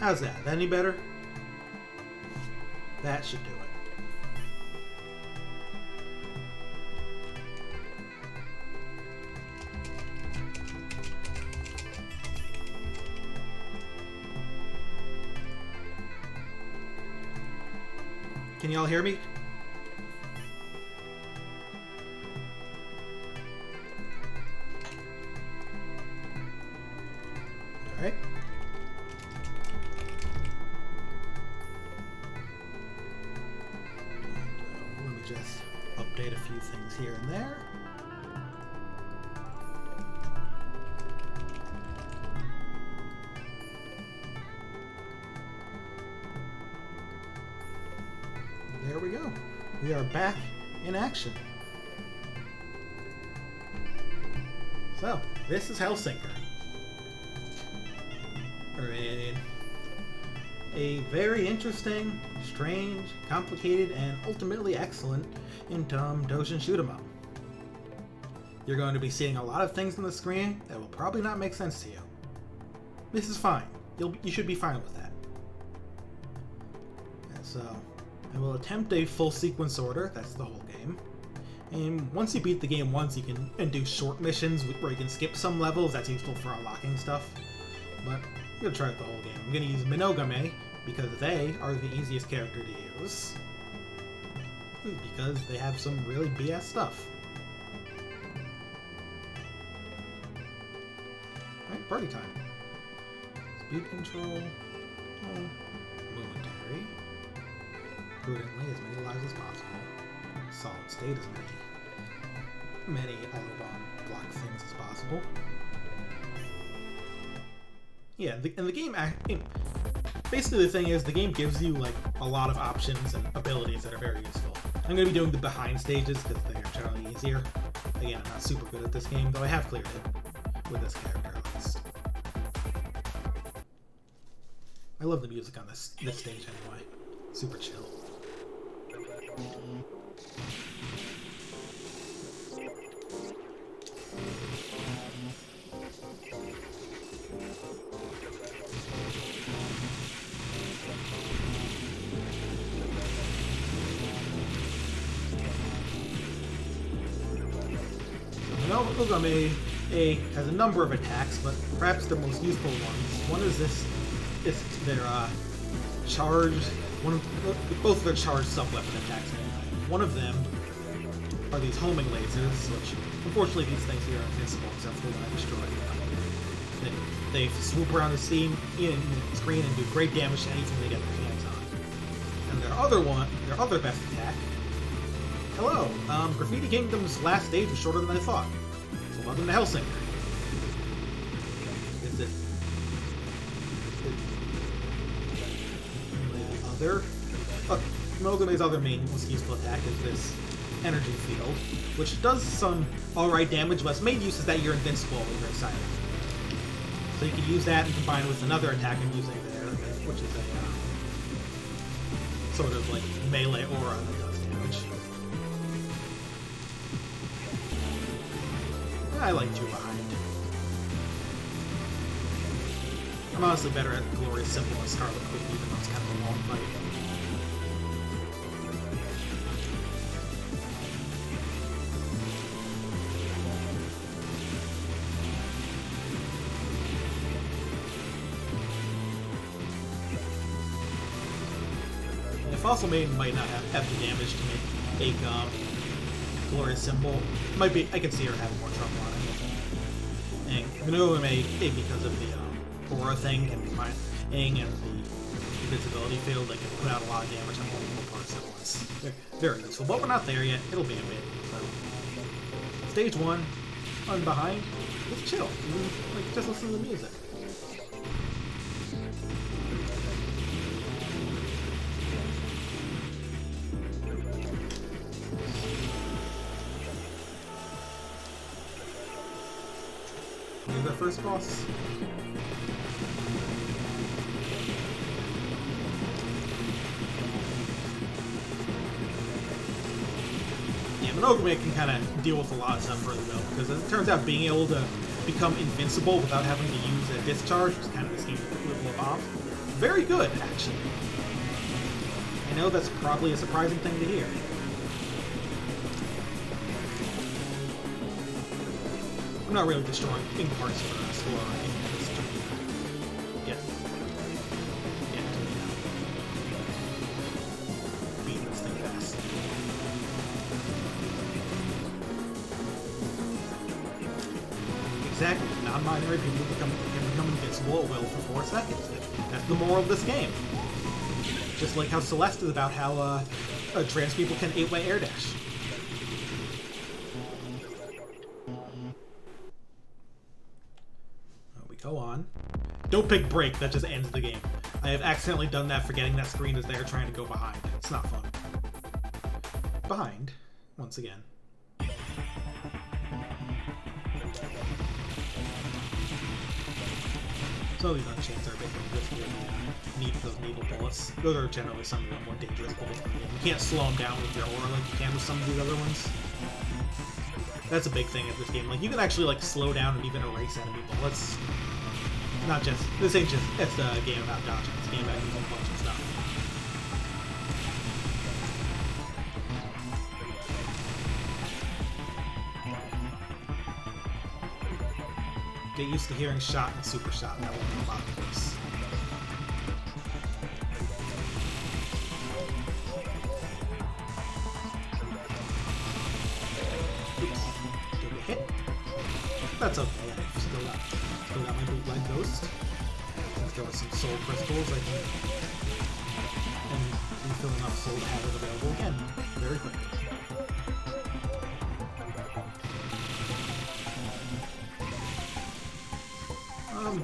How's that? That any better? That should do it. Can y'all hear me? All right. And, let me just update a few things here and there. There we go. We are back in action. So, this is Hellsinker. A very interesting, strange, complicated, and ultimately excellent in Dojin shoot 'em up. You're going to be seeing a lot of things on the screen that will probably not make sense to you. This is fine. You should be fine with that. And so, I will attempt a full sequence order. That's the whole game. And once you beat the game once, you can do short missions where you can skip some levels. That's useful for unlocking stuff. But I'm going to try it the whole game. I'm going to use Minogame because they are the easiest character to use. Because they have some really BS stuff. Alright, party time. Speed control. Momentary. Prudently, as many lives as possible. Solid state, as many autobomb block things as possible. Yeah, and the game, basically the thing is, the game gives you like a lot of options and abilities that are very useful. I'm going to be doing the behind stages because they are generally easier. Again, I'm not super good at this game, though I have cleared it with this character at least. I love the music on this stage anyway. Super chill. Minogame has a number of attacks, but perhaps the most useful ones. One is their charge. Both of their charged sub-weapon attacks. One of them are these homing lasers, which unfortunately these things here are invincible except for when I destroy them. They swoop around the screen and do great damage to anything they get their hands on. And their other best attack. Hello, Graffiti Kingdom's last stage was shorter than I thought. So welcome to Hellsinker. Mogame's other main most useful attack is this energy field, which does some alright damage, but its main use is that you're invincible when you're inside it. So you can use that and combine with another attack I'm using there, which is a sort of like melee aura that does damage. I like two behind. I'm honestly better at Glorious Symbol and Scarlet Queen, even though it's kind of a long fight. Fossil Maiden might not have the damage to make Glorious Symbol. Might be, I could see her having more trouble on it. And Minogame, because of the aura thing and the invisibility field, they can put out a lot of damage on multiple parts at once. Very useful, but we're not there yet. It'll be a bit. So. Stage 1, on behind, just chill. Just listen to the music. Here's our first boss. Yeah, Minogame can kind of deal with a lot of stuff really well, because it turns out being able to become invincible without having to use a discharge, which is kind of the scheme with the bomb, very good, actually. I know that's probably a surprising thing to hear. I'm not really destroying ink parts for a score or anything. Just trying to get to beat this thing fast. Exactly. Non-binary people can become invincible at will for 4 seconds. That's the moral of this game. Just like how Celeste is about how trans people can 8-way air dash. We go on. Don't pick break, that just ends the game. I have accidentally done that, forgetting that screen is there trying to go behind. It's not fun. Behind, once again. Some of these Unchains are a bit risky when you need those needle bullets. Those are generally some of the more dangerous bullets in the game. You can't slow them down with your aura like you can with some of these other ones. That's a big thing in this game. Like, you can actually, like, slow down and even erase enemy bullets. Not just... This ain't just... It's a game about dodging. It's a game about using a bunch of stuff. Get used to hearing shot and super shot. That won't be a lot of this. Oops. Did we hit? That's okay. Still got my bootleg ghost. Since there were some soul crystals, I think. And refill enough soul to have it available again. Very quickly.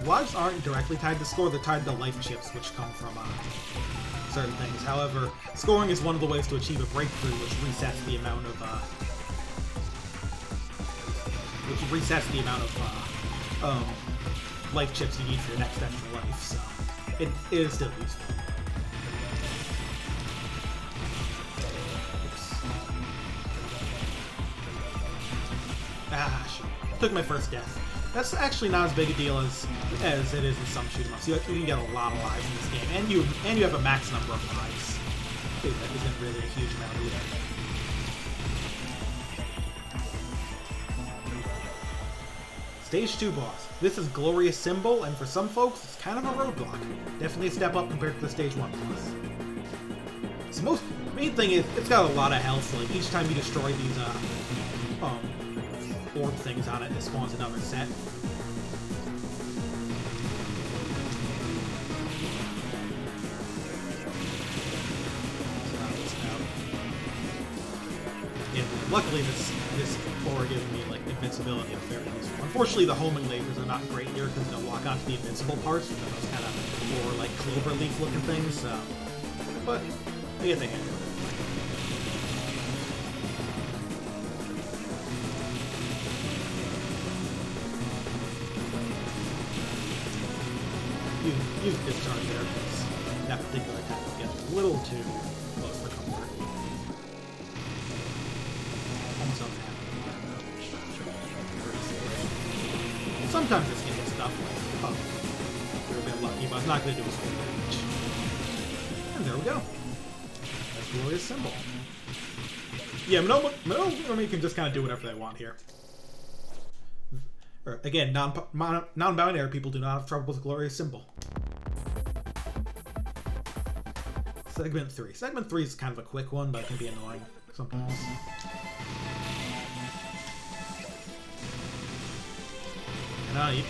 Lives aren't directly tied to score, they're tied to life chips, which come from certain things. However, scoring is one of the ways to achieve a breakthrough, which resets the amount of life chips you need for your next extra life. So it is still useful. Oops. Ah, shit. Took my first death. That's actually not as big a deal as it is in some shoot-em-ups. You can get a lot of lives in this game, and you have a max number of lives. Dude, that isn't really a huge amount either. Stage 2 boss. This is Glorious Symbol, and for some folks, it's kind of a roadblock. Definitely a step up compared to the Stage 1 boss. So main thing is, it's got a lot of health, so like each time you destroy these orb things on it, it spawns another set. And luckily this aura gives me like invincibility is very useful. Unfortunately the homing lasers are not great here because they don't lock onto the invincible parts, which are those kind of more like clover leaf looking things, so but I get the hang of it. Use discharge there because that particular attack will get a little too close for comfort. Almost unhappy. Sometimes this game is stuff like, oh, we're a bit lucky, but it's not going to do us full damage. And there we go. That's Glorious Symbol. Yeah, Monoma can just kind of do whatever they want here. Again, non-binary people do not have trouble with Glorious Symbol. Segment 3. Segment 3 is kind of a quick one, but it can be annoying sometimes. And I'm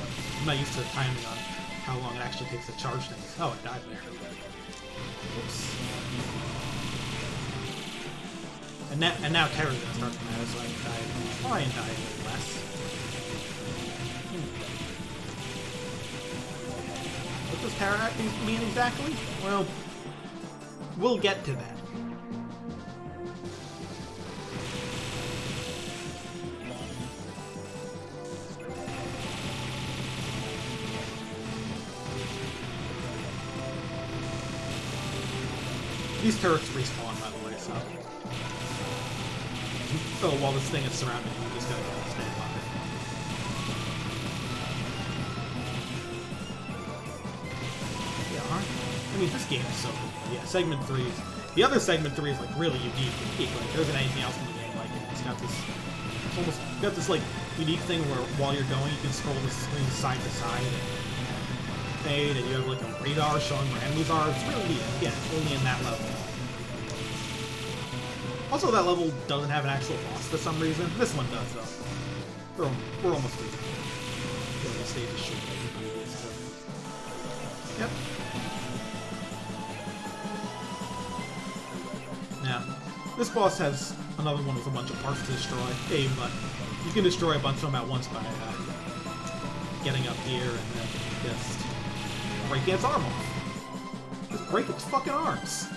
not used to the timing on how long it actually takes to charge things. Oh, it died there. Oops. And now Terra's gonna start to matter, so I can try and die a little less. What does Terra mean exactly? Well, we'll get to that. These turrets respawn, by the way, so... So while this thing is surrounding you, just gotta stay alive. Yeah. I mean, this game is so good. Yeah, segment 3. The other segment 3 is like really unique. Like, there isn't anything else in the game like it. It's got this almost got this like unique thing where while you're going, you can scroll the screen side to side and fade, and you have like a radar showing where enemies are. It's really neat. Again, only in that level. Also, that level doesn't have an actual boss for some reason. This one does, though. We're almost through. The stage is short. Yep. Now, this boss has another one with a bunch of parts to destroy. Hey, but you can destroy a bunch of them at once by getting up here and then just break its arm off. Just break its fucking arms.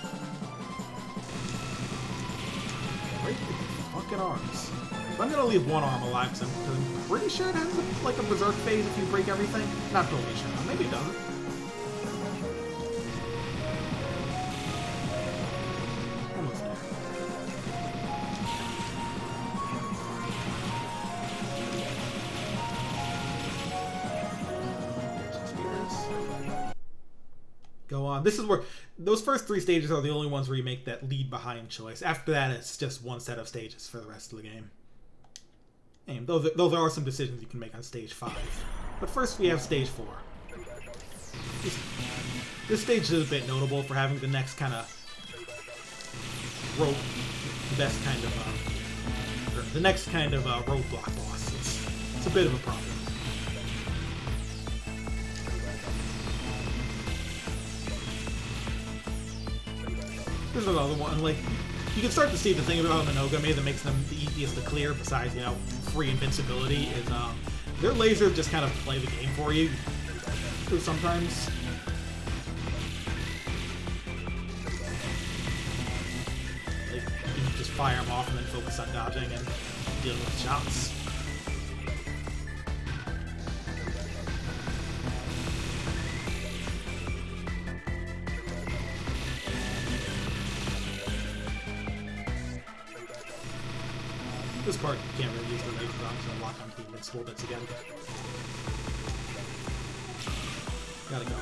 Break its fucking arms. So I'm gonna leave one arm alive because I'm pretty sure it has like a berserk phase if you break everything. Not totally sure. Maybe it doesn't. Almost there. Go on. This is where those first 3 stages are the only ones where you make that lead behind choice. After that, it's just one set of stages for the rest of the game. And those are some decisions you can make on stage 5. But first, we have stage 4. This stage is a bit notable for having the next kind of roadblock boss. It's a bit of a problem. There's another one, like, you can start to see the thing about Monogame that makes them the easiest to clear, besides, you know, free invincibility, is, their lasers just kind of play the game for you. Sometimes. Like, you can just fire them off and then focus on dodging and dealing with shots. This part, you can't really use the laser on to lock onto the invincible bits again. Gotta go.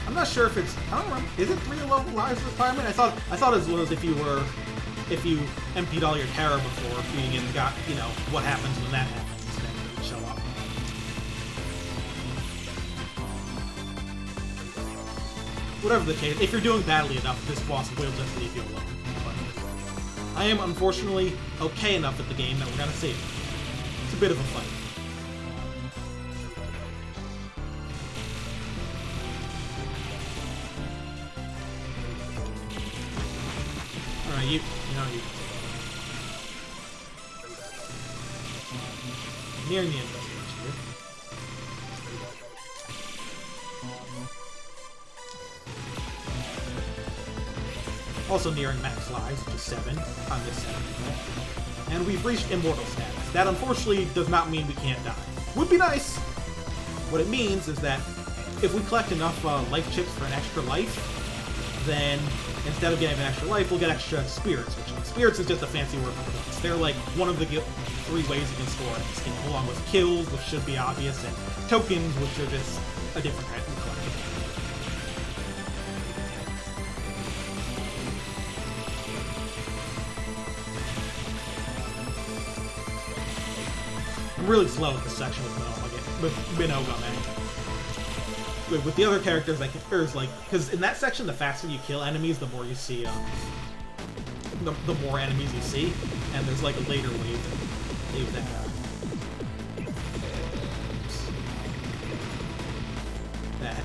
I'm not sure if it's. I don't remember. Is it 3 level lives requirement? I thought it was if you emptied all your terror before beating it and got, you know, what happens when that happens, then it would show up. Whatever the case, if you're doing badly enough, this boss will just leave you alone. But I am unfortunately okay enough at the game that we're gonna save it. It's a bit of a fight. You know, nearing the end of the stage here. Also nearing max lives, which is 7 on this set. And we've reached immortal status. That unfortunately does not mean we can't die. Would be nice. What it means is that if we collect enough life chips for an extra life, then instead of getting an extra life, we'll get extra spirits, which spirits is just a fancy word for points. They're like one of the 3 ways you can score in this game, along with kills, which should be obvious, and tokens, which are just a different kind of collectible. I'm really slow at this section with Monogame. With the other characters, because in that section, the faster you kill enemies, the more you see, the more enemies you see, and there's like a later wave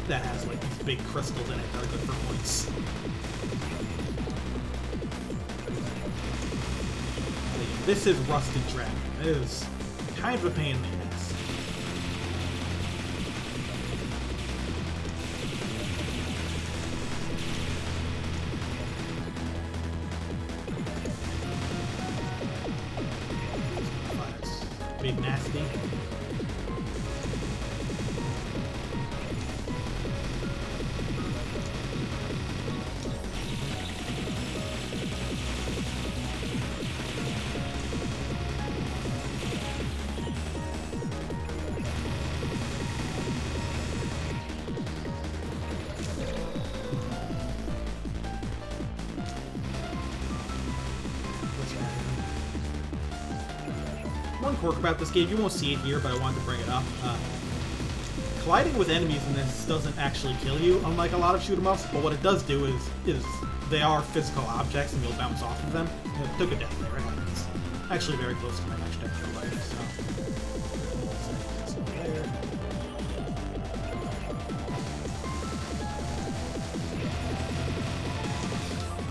that has like these big crystals in it that are good for points. This is Rusted Dragon. It is kind of a pain in the ass. big nasty. One quirk about this game, you won't see it here, but I wanted to bring it up. Colliding with enemies in this doesn't actually kill you, unlike a lot of shoot-em-ups, but what it does do is they are physical objects and you'll bounce off of them. You know, took a death there, it happens. Actually very close to my next extra life, so... there.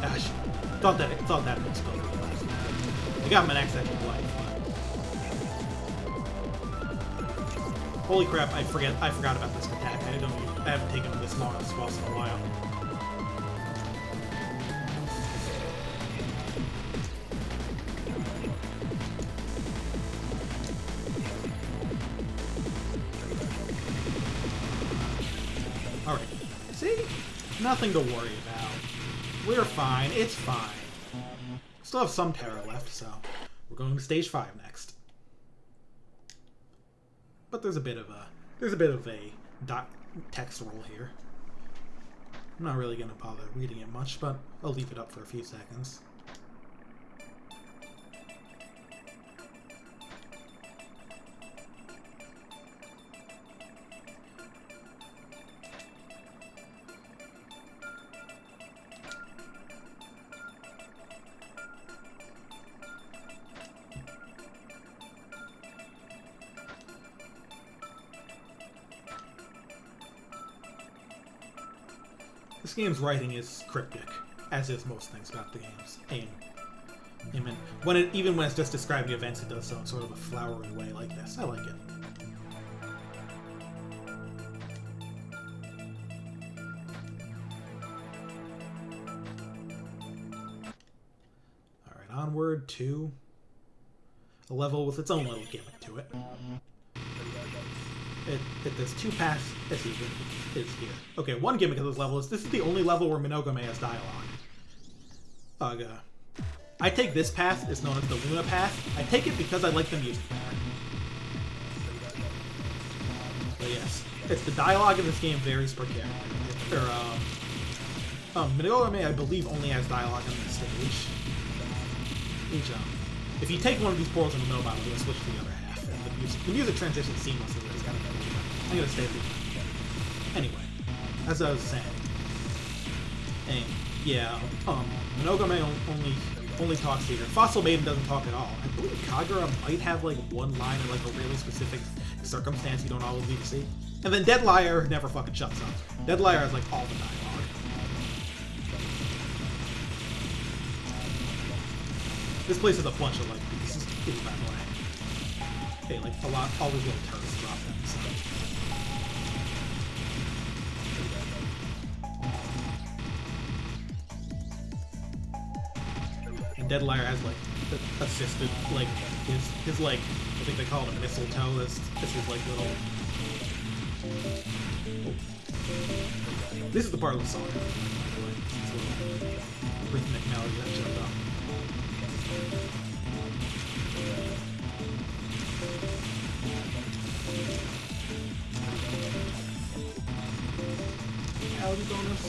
Gosh, thought that would explode. I got my next extra life. Holy crap! I forgot about this attack. I haven't taken this long as boss in a while. All right. See, nothing to worry about. We're fine. It's fine. Still have some terror left, so we're going to stage 5 next. But there's a bit of a text roll here. I'm not really gonna bother reading it much, but I'll leave it up for a few seconds. This game's writing is cryptic, as is most things about the game's aim. Even when it's just describing events, it does so in sort of a flowery way like this. I like it. Alright, onward to a level with its own little gimmick to it. There's 2 paths as even is here. Okay, one gimmick of this level is this is the only level where Monogame has dialogue. I take this path, it's known as the Luna path. I take it because I like the music better. But yes, it's the dialogue in this game varies per character. Monogame, I believe, only has dialogue on this stage. If you take one of these portals in the middle battle, you'll switch to the other half, and the music transitions seamlessly. I'm gonna stay with you. Anyway, as I was saying, and yeah, Monogame only talks here. Fossil Maiden doesn't talk at all. I believe Kagura might have like one line in like a really specific circumstance you don't always need to see. And then Dead Liar never fucking shuts up. Dead Liar has like all the dialogue. This place has a bunch of like pieces by the way. Hey, like all those little turrets drop them. So. And Dead Liar has like assisted like his like I think they call it a mistletoe. That's his like little. Oh. This is the part of the song. It's a little rhythmic melody that shows up. Howdy bonus.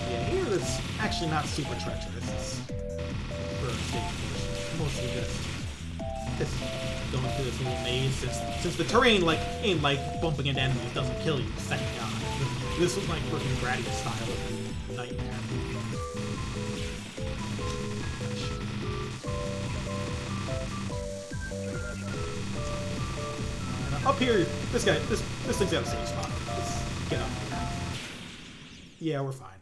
Yeah, here it's actually not super treacherous. It's for a stage portion. Mostly just going through this little maze. Since the terrain ain't like bumping into enemies doesn't kill you, thank God. This was like freaking Gradius style of nightmare. And up here, this thing's got a safe spot. Let's get up here. Yeah, we're fine.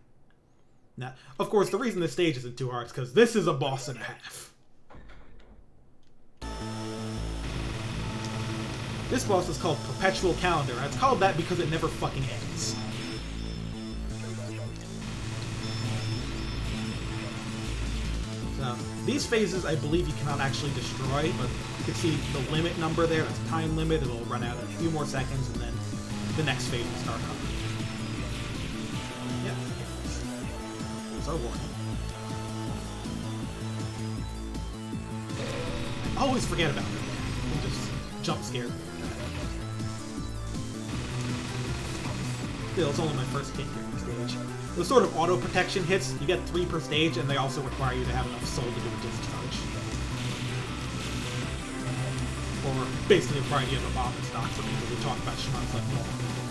Now, of course, the reason this stage isn't too hard is because this is a boss and a half. This boss is called Perpetual Calendar, and it's called that because it never fucking ends. So, these phases I believe you cannot actually destroy, but you can see the limit number there, that's a time limit, it'll run out in a few more seconds, and then the next phase will start up. Yeah. So warning. I always forget about it. I'm just jump scared. Still, it's only my first hit here on the stage. Those sort of auto-protection hits, you get 3 per stage, and they also require you to have enough soul to do a discharge. Or basically require you to have a bomb in stock for people who talk about schmucks like normal people.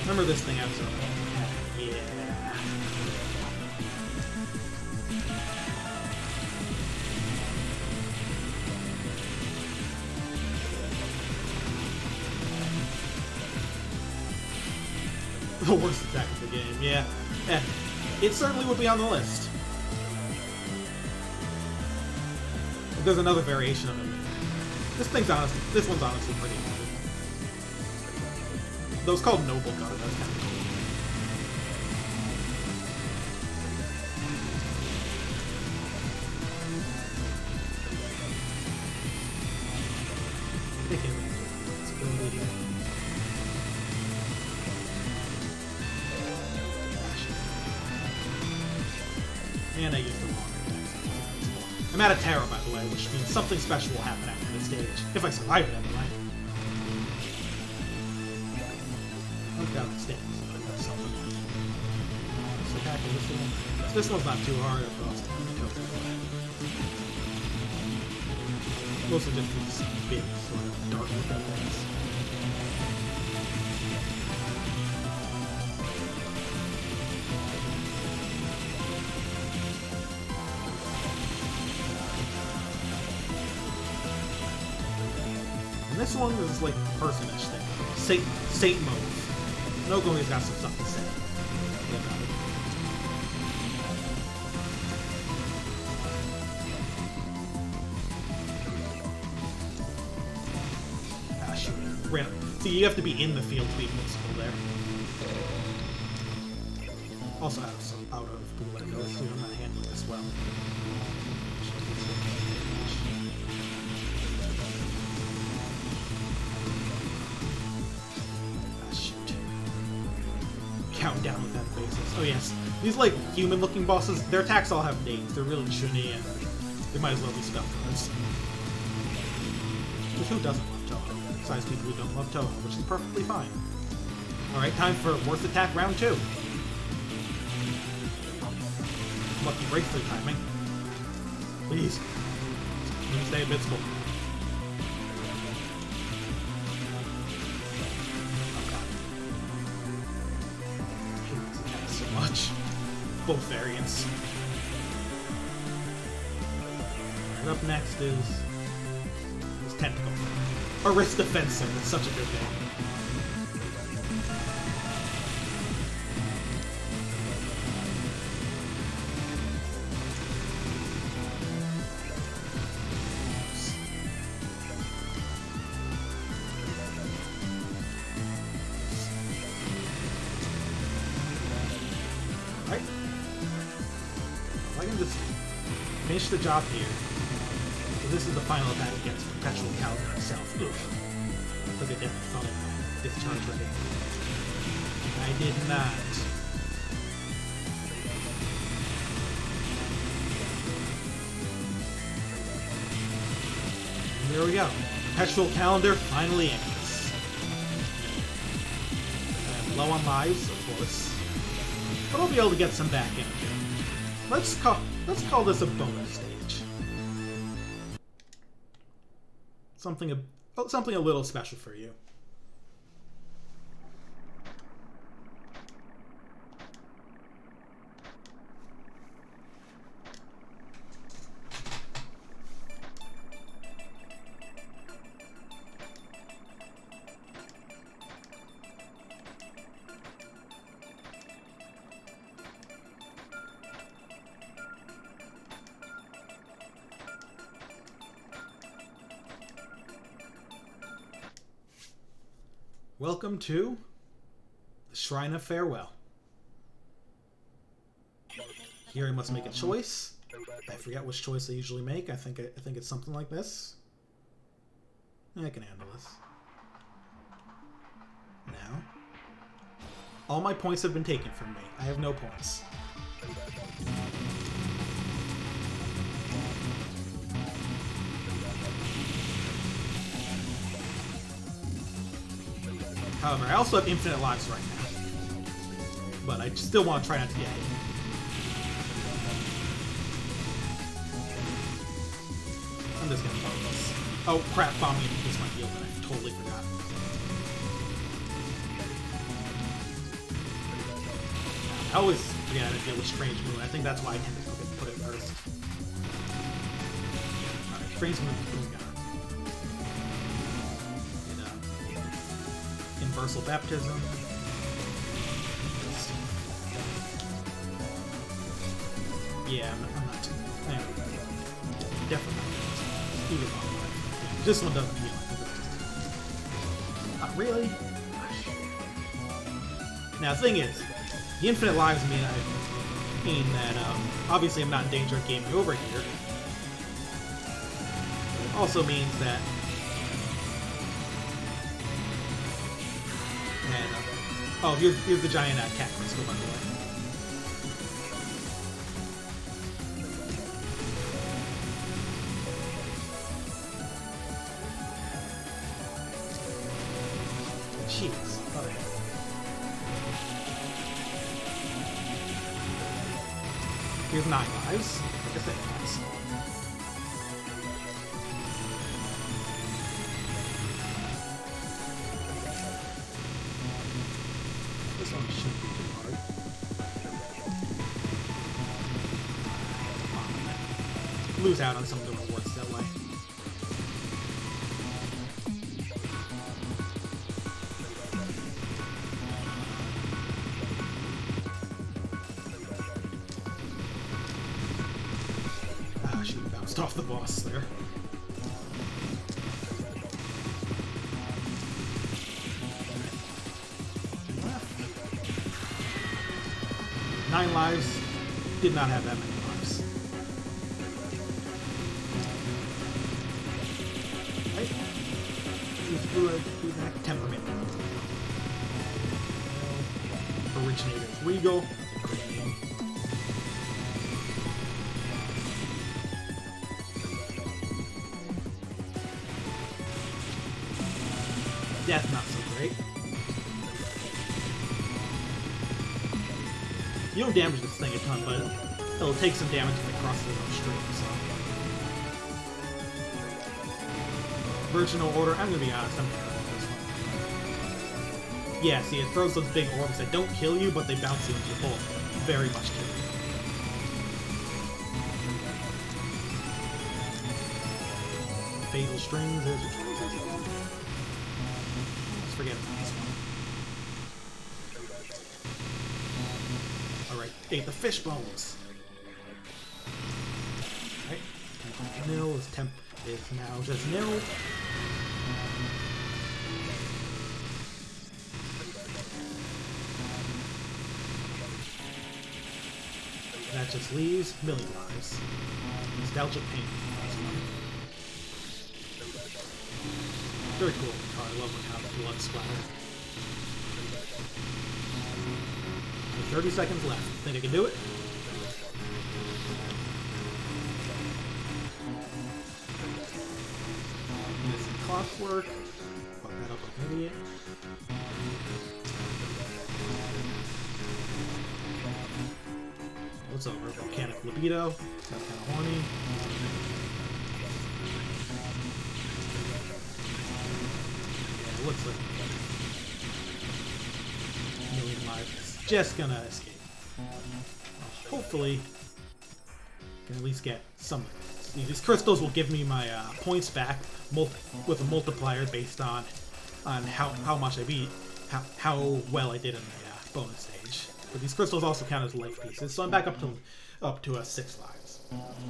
Remember this thing I was earlier? Yeah. The worst attack of the game, yeah. It certainly would be on the list. But there's another variation of it. This one's honestly pretty easy. Those called Noble Guard, that's kind of cool. And I used the wrong attack. I'm out of Terror, by the way, which means something special will happen after this stage. If I survive it, anyway. Look down the stairs. That's something. So attacking this one. This one's not too hard. Mostly just these big, sort of dark things. And this one is like a personage thing. Saint mode. Nogomi's got some stuff to say about it. Ah, shoot. See, you have to be in the field to be invincible there. Also out of blue windows, too. I'm not handling this well. Down with that basis. Oh yes, these like human-looking bosses, their attacks all have names. They're really shitty, and they might as well be spell cards. Which who doesn't love Toho? Besides people who don't love Toho, which is perfectly fine. All right, time for worst attack round 2. Lucky breakthrough timing. Please, stay invincible. Both variants. And up next is Tentacle. A wrist defensive. It's such a good name. Right? I can just finish the job here. So this is the final attack against Perpetual Calendar itself. Oof. Look at that. I thought I discharged right. I did not. And there we go. Perpetual Calendar finally ends. I'm low on lives, of course. But I'll be able to get some back in here. Let's call this a bonus stage. Something a little special for you. Welcome to the Shrine of Farewell. Here I must make a choice. I forget which choice I usually make. I think it's something like this. I can handle this. Now, all my points have been taken from me. I have no points. However, I also have infinite lives right now. But I still want to try not to get hit. I'm just gonna focus. Oh crap, bombing against my heal, but I totally forgot. I always forget how to deal with Strange Moon. I think that's why I tend to put it first. Alright, Strange Moon is gone. Universal Baptism. Yeah, I'm not. Definitely not. Even on this one doesn't heal. Really? Now, the thing is, the infinite lives mean that obviously I'm not in danger of gaming over here. It also means that oh, here's the giant cat crystal, by the way. Jeez. Okay. Here's 9 lives. Like I said, guys. This one shouldn't be too hard. Lose out on some of the rewards that way. Ah, she bounced off the boss there. Nine lives. Did not have that many lives. Right? Temperament. Originator Regal. Death not so great. You don't damage this thing a ton, but it'll take some damage if it crosses it on stream, so. Virginal Order, I'm gonna be honest, I'm terrible at this one. Yeah, see, it throws those big orbs that don't kill you, but they bounce you into the hole. Very much kill you. Fatal Strings, there's your choices. Let's forget about this one. Alright, ate the fish bones. Alright, temp nil is now just nil. That just leaves million lives. Nostalgic Pain. Very cool. Oh, I love how the blood splatter. 30 seconds left. Think I can do it? Missing clockwork. Fuck that up like an idiot. What's over? Volcanic libido. That's kind of horny. Yeah, it looks like a million lives. Just gonna escape. Hopefully, can at least get some. These crystals will give me my points back with a multiplier based on how much I beat, how well I did in the bonus stage. But these crystals also count as life pieces, so I'm back up to 6 lives.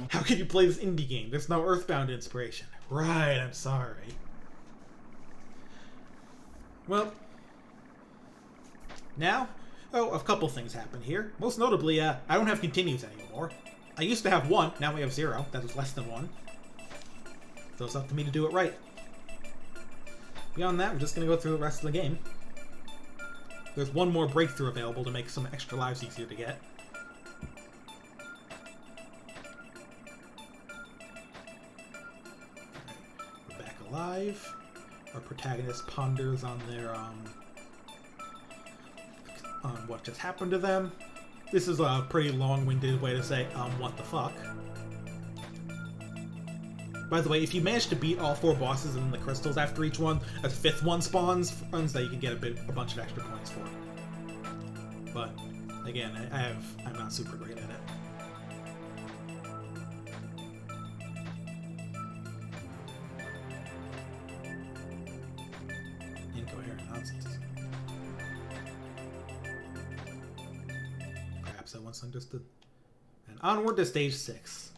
How can you play this indie game? There's no Earthbound inspiration. Right, I'm sorry. Well, Now, oh, a couple things happen here. Most notably, I don't have continues anymore. I used to have 1, now we have 0. That is less than 1. So it's up to me to do it right. Beyond that, we're just going to go through the rest of the game. There's one more breakthrough available to make some extra lives easier to get. Right, we're back alive. Our protagonist ponders on their, on what just happened to them. This is a pretty long-winded way to say, what the fuck. By the way, if you manage to beat all 4 bosses and the crystals after each one, a 5th one spawns that you can get a bunch of extra points for. But again, I'm not super great at it. Incoherent nonsense. Perhaps I once understood. And onward to stage 6.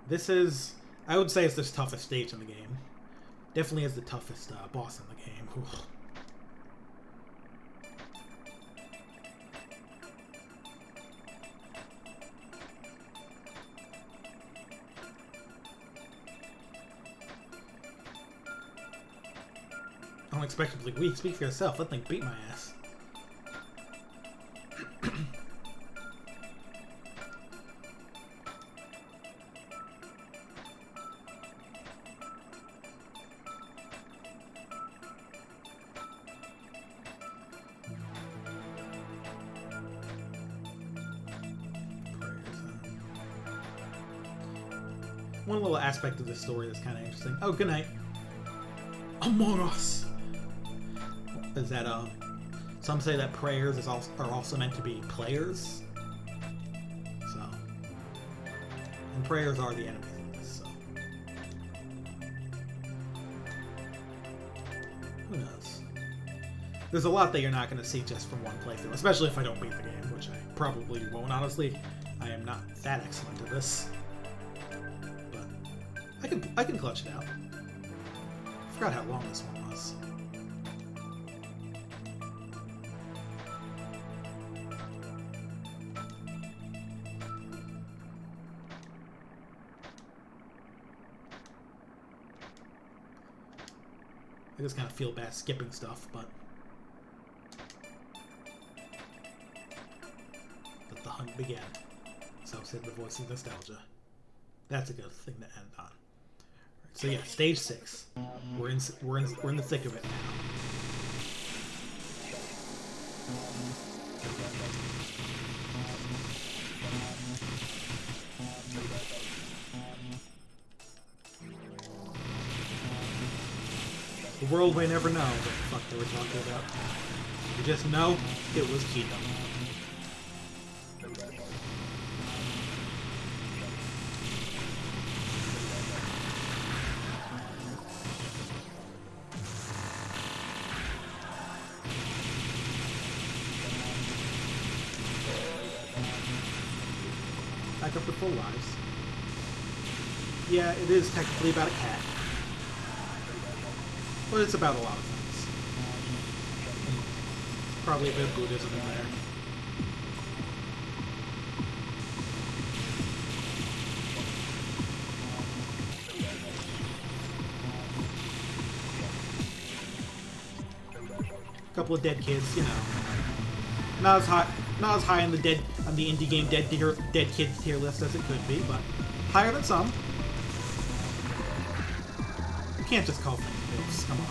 This is, I would say, it's the toughest stage in the game. Definitely is the toughest boss in the game. Oof. Unexpectedly weak. Speak for yourself. That thing beat my ass. One little aspect of this story that's kind of interesting. Oh, good night. Among Us. Is that some say that prayers are also meant to be players. So, and prayers are the enemies in this. So, who knows? There's a lot that you're not going to see just from one playthrough, especially if I don't beat the game, which I probably won't. Honestly, I am not that excellent at this. I can clutch it out. I forgot how long this one was. I just kind of feel bad skipping stuff, but let the hunt begin. So said the voice of nostalgia. That's a good thing to end on. So yeah, stage 6. We're in the thick of it now. The world may never know what the fuck they were talking about. You just know it was Kingdom. Back up with full lives. Yeah, it is technically about a cat. But it's about a lot of things. Probably a bit of Buddhism in there. A couple of dead kids, you know. Not as high on the indie game dead kids tier list as it could be, but higher than some. You can't just call things moves, come on.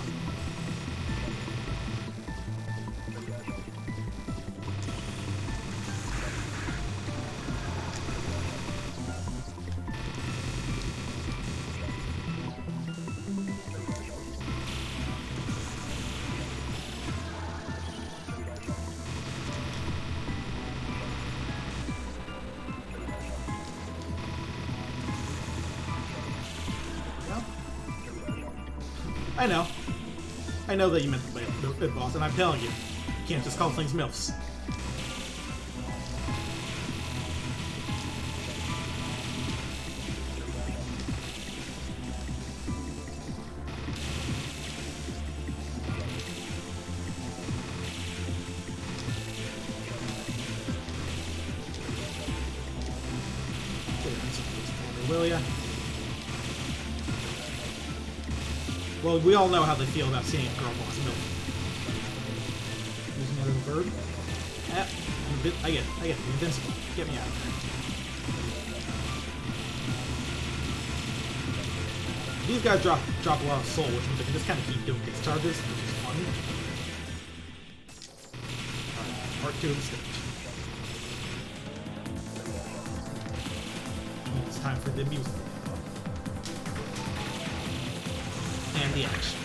I know that you meant to play the boss, and I'm telling you, you can't just call things MILFs. will ya? Well, we all know how they feel about seeing a girl boss milk. Using another bird. I get it. I'm invincible. Get me out of there. These guys drop a lot of soul, which means they can just kind of keep doing discharges, which is fun. Alright, part 2 of the stage. And it's time for the music. And the action.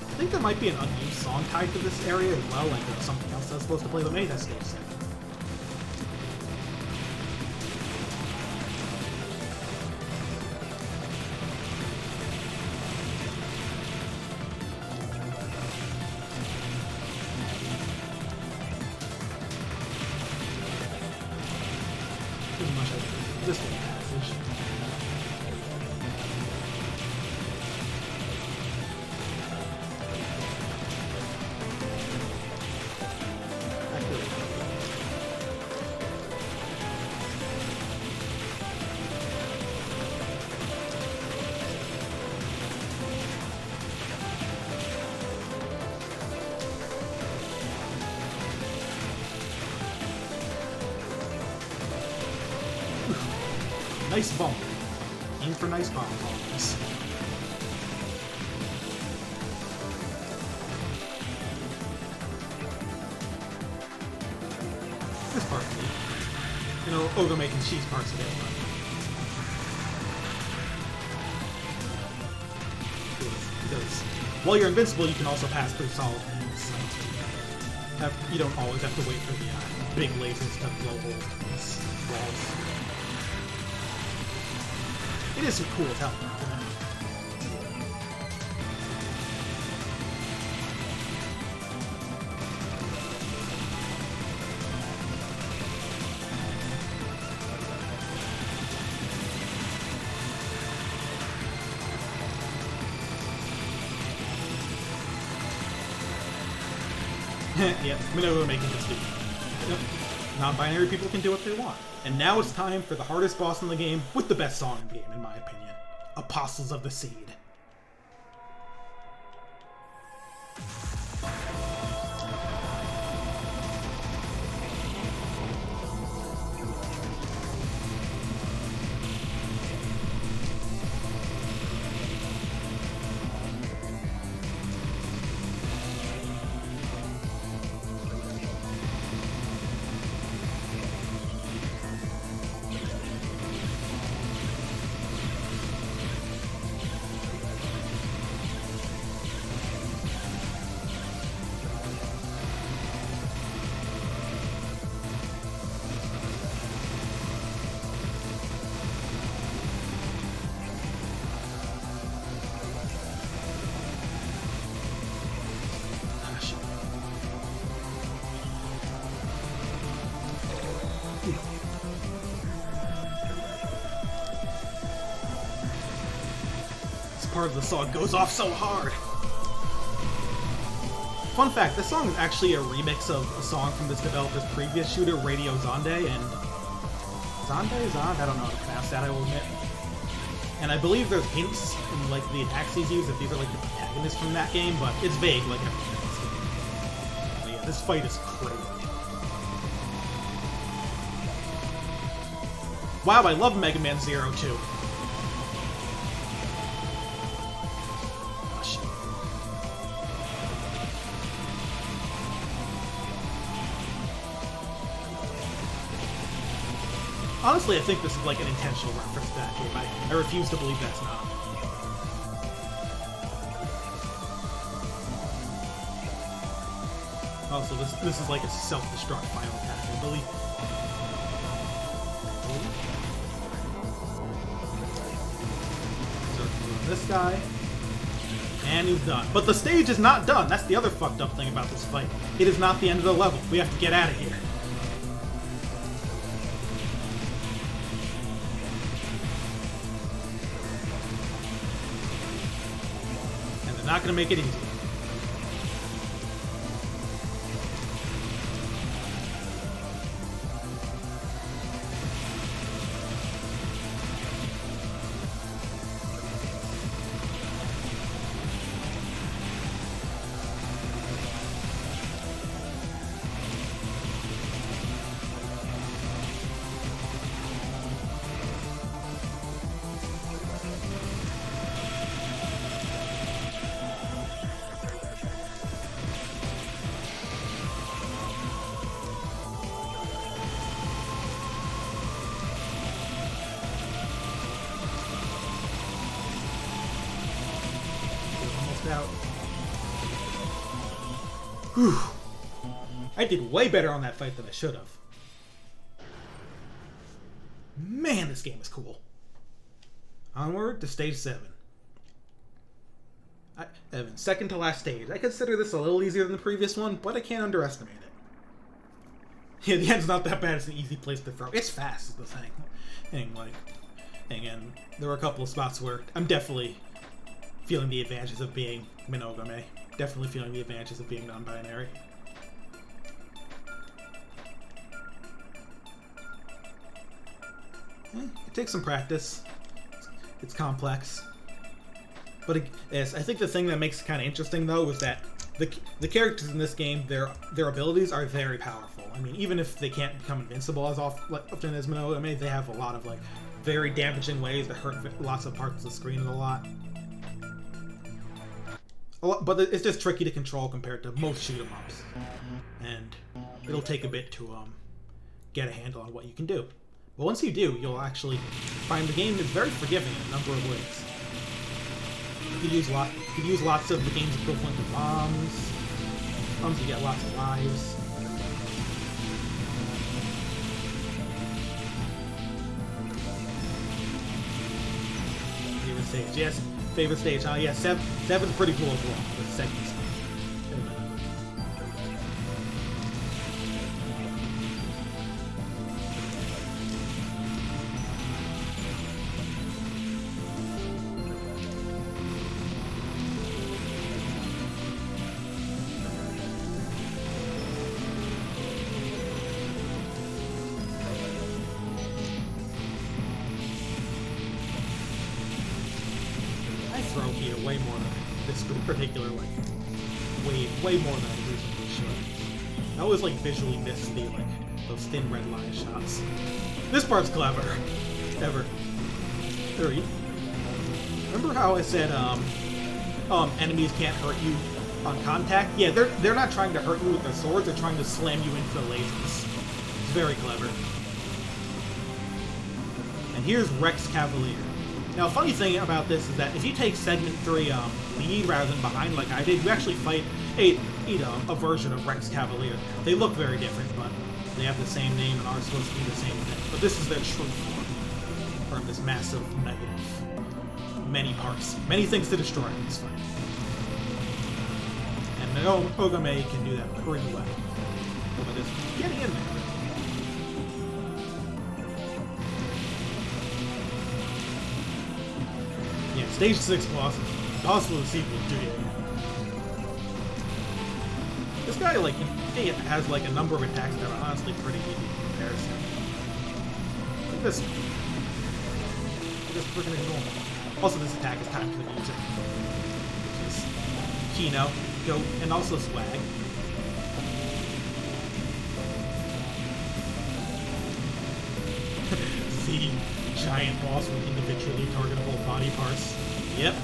I think there might be an unused song tied to this area as well, like there's something else that's supposed to play, but maybe that's still safe. Pretty much this one passage. Nice bump. Aim for nice bombs always. This part, you know, Ogre making cheese parts of it. Because while you're invincible, you can also pass through solid enemies. You don't always have to wait for the big lasers to blow holes in these walls. It is some cool as hell. Yep, we're making this video. Yep. Non-binary people can do what they want. And now it's time for the hardest boss in the game, with the best song in the game, in my opinion. Apostles of the Seed. Part of the song goes off so hard. Fun fact, this song is actually a remix of a song from this developer's previous shooter, Radio Zonde, and Zonde? I don't know how to pronounce that, I will admit. And I believe there's hints in like the attacks he's used that these are like the protagonists from that game, but it's vague like everything else. But yeah, this fight is crazy. Wow, I love Mega Man Zero too. Honestly, I think this is like an intentional reference to that game. I refuse to believe that's not. Also, this is like a self-destruct final attack, I believe. So, this guy. And he's done. But the stage is not done. That's the other fucked up thing about this fight. It is not the end of the level. We have to get out of here. Not gonna make it easy. Whew. I did way better on that fight than I should have. Man, this game is cool. Onward to stage 7. Evan, second to last stage. I consider this a little easier than the previous one, but I can't underestimate it. Yeah, the end's not that bad. It's an easy place to throw. It's fast, is the thing. And there were a couple of spots where I'm definitely feeling the advantages of being Monogame. Definitely feeling the advantages of being non-binary. It takes some practice. It's complex. But yes, I think the thing that makes it kind of interesting, though, is that the characters in this game, their abilities are very powerful. I mean, even if they can't become invincible as often as Monogame, they have a lot of, like, very damaging ways that hurt lots of parts of the screen a lot. But it's just tricky to control compared to most shoot-em-ups. And it'll take a bit to get a handle on what you can do. But once you do, you'll actually find the game is very forgiving in a number of ways. You could use lots of the game's equivalent of bombs. You get lots of lives. Favorite stage, yes. Favorite stage, huh? Yeah, 7's pretty cool as well. The second stage. Throw here way more than this particular, like, way more than I reasonably should. I always, like, visually miss the, like, those thin red line shots. This part's clever. Ever. Remember how I said, enemies can't hurt you on contact? Yeah, they're not trying to hurt you with their swords, they're trying to slam you into the lasers. It's very clever. And here's Rex Cavalier. Now, a funny thing about this is that if you take Segment 3 lead rather than behind like I did, you actually fight a version of Rex Cavalier. They look very different, but they have the same name and are supposed to be the same thing. But this is their true form from this massive negative. Many parts. Many things to destroy in this fight. And Monogame can do that pretty well. But it's getting in there. Yeah, Stage 6 boss is also the sequel to it. This guy, like, has, like, a number of attacks that are honestly pretty easy in comparison. Look at this. Just freaking normal. Also, this attack is timed to the music. Which is Kino, Goat, and also Swag. The giant boss with individually targetable body parts. Yep.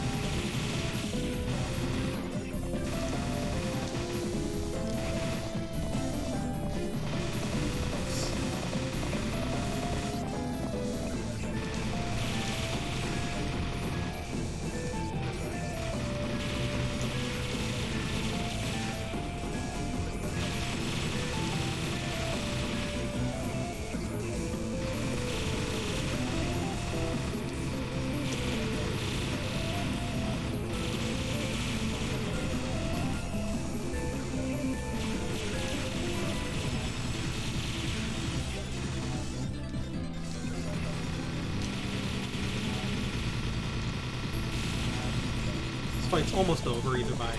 Fight's almost over either by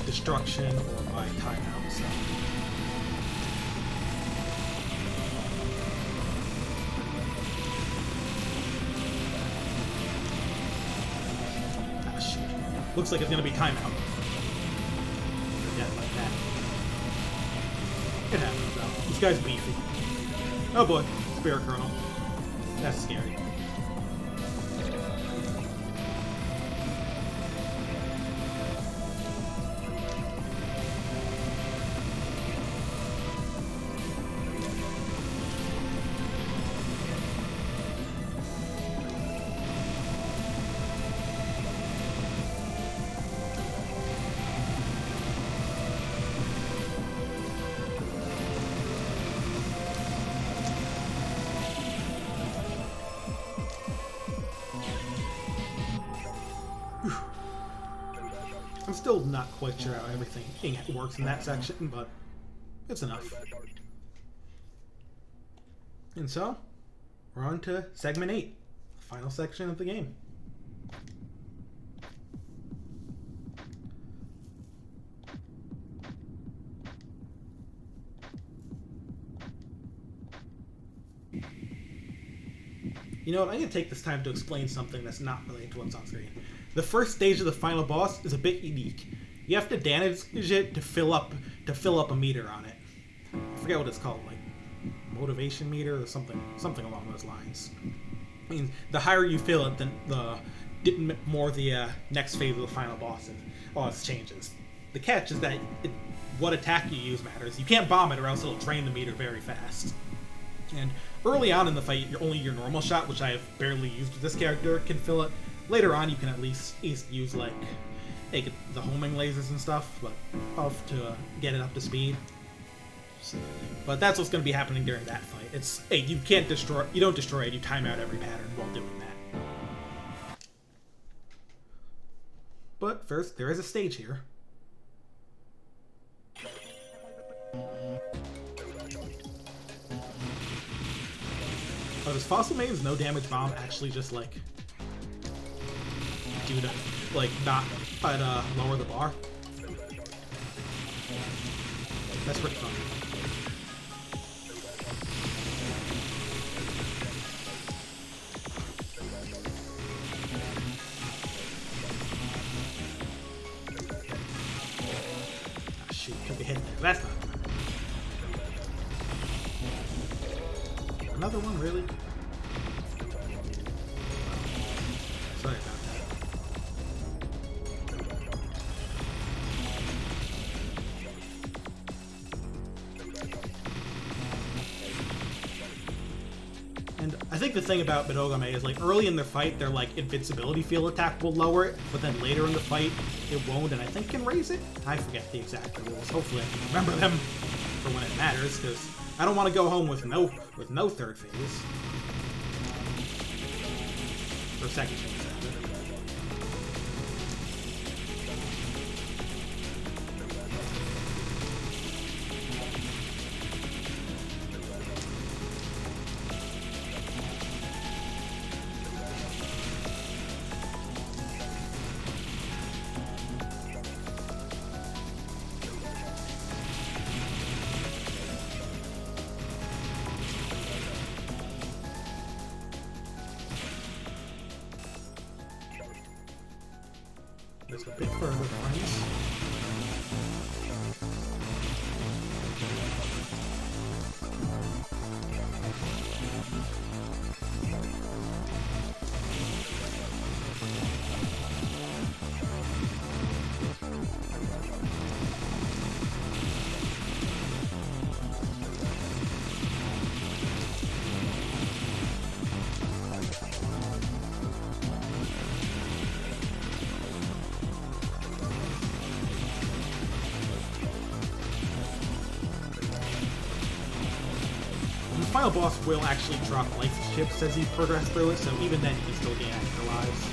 destruction or by timeout. So. Ah, shoot. Looks like it's gonna be timeout. Yeah, like that. It happens though. This guy's beefy. Oh boy, Spirit Colonel. That's scary. still not quite sure how everything works in that section, but it's enough. And so, we're on to segment 8, the final section of the game. You know what, I'm going to take this time to explain something that's not related to what's on screen. The first stage of the final boss is a bit unique. You have to damage it to fill up a meter on it. I forget what it's called, like motivation meter or something along those lines. I mean, the higher you fill it, then the more the next phase of the final boss changes. The catch is that what attack you use matters. You can't bomb it or else it'll drain the meter very fast. And early on in the fight, only your normal shot, which I have barely used with this character, can fill it. Later on, you can at least use like the homing lasers and stuff, but to get it up to speed. But that's what's going to be happening during that fight. It's you don't destroy it. You time out every pattern while doing that. But first, there is a stage here. Oh, does Fossil Main's no damage bomb actually just like do to not lower the bar? That's pretty fun. Ah, shoot, took a hit there. That's not good. Another one, really? Sorry about that. And I think the thing about Midogame is, like, early in their fight, their, like, invincibility field attack will lower it, but then later in the fight, it won't, and I think can raise it? I forget the exact rules. Hopefully I can remember them for when it matters, because I don't want to go home with no third phase. Or second phase, actually. Just a bit further, friends. The final boss will actually drop life chips as you progress through it, so even then you can still gain extra lives.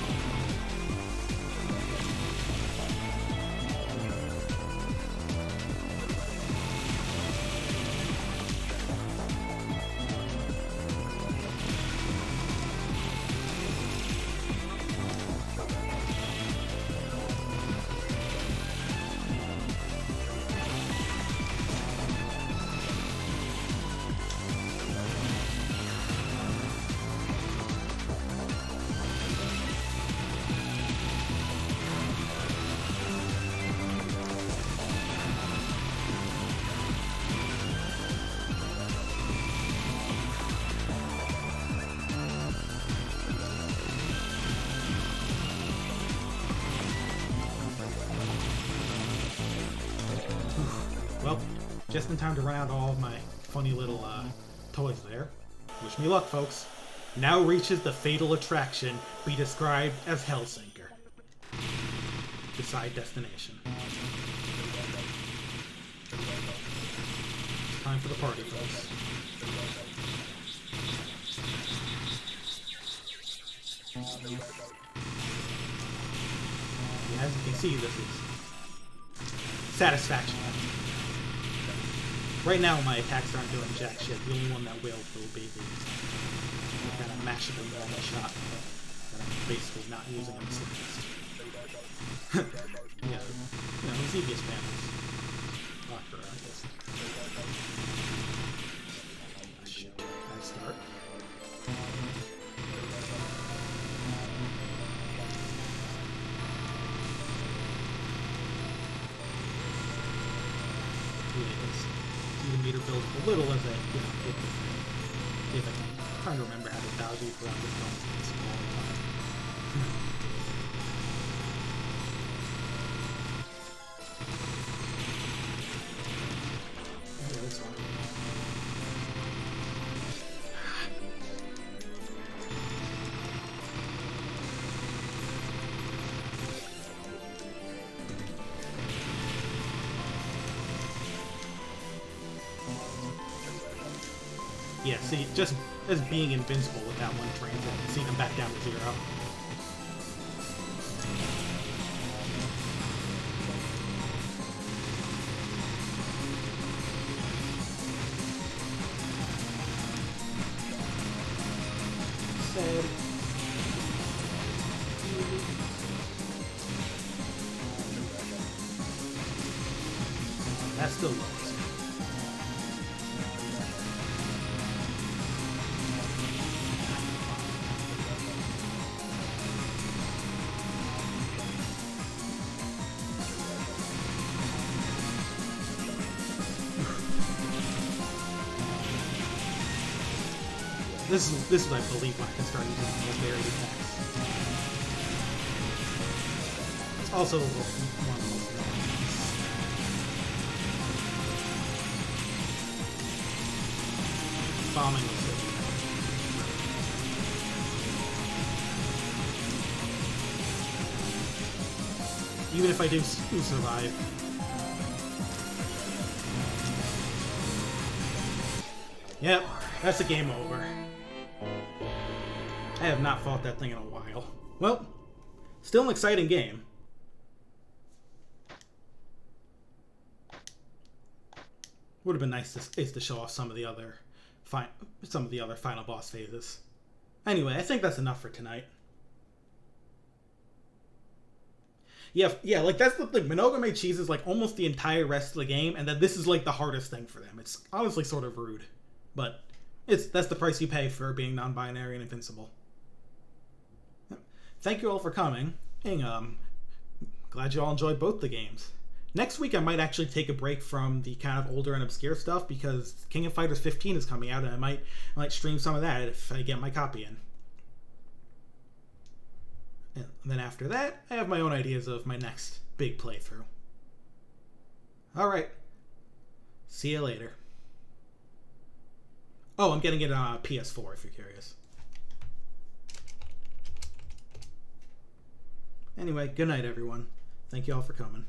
Well, just in time to run out all of my funny little toys there. Wish me luck, folks. Now reaches the fatal attraction, be described as Hellsinker. Decide destination. It's time for the party, folks. As you can see, this is satisfaction. Right now, my attacks aren't doing jack shit. The only one that will be the kind of mashable normal shot that I'm basically not using in the slightest. Yeah, Xevious panels. Locker, I guess. Oh, shit. Nice start. See the meter build a little as I get the thing. If I can. I'm trying to remember how to dodge these around this one all the time. Yeah, this one. Yeah, see, just as being invincible with that one transit, seeing them back down to 0. Sad. That still works. This is, I believe, when I can start using more varied attacks. It's also one of the most annoying. Bombing was so bad. Even if I do survive. Yep, that's a game over. I have not fought that thing in a while. Well, still an exciting game. Would have been nice to show off some of the other final boss phases. Anyway, I think that's enough for tonight. Yeah, like that's the thing. Monogame cheese is like almost the entire rest of the game, and then this is like the hardest thing for them. It's honestly sort of rude, but that's the price you pay for being non-binary and invincible. Thank you all for coming, and glad you all enjoyed both the games. Next week I might actually take a break from the kind of older and obscure stuff because King of Fighters 15 is coming out, and I might stream some of that if I get my copy in. And then after that, I have my own ideas of my next big playthrough. Alright. See you later. Oh, I'm getting it on PS4 if you're curious. Anyway, good night, everyone. Thank you all for coming.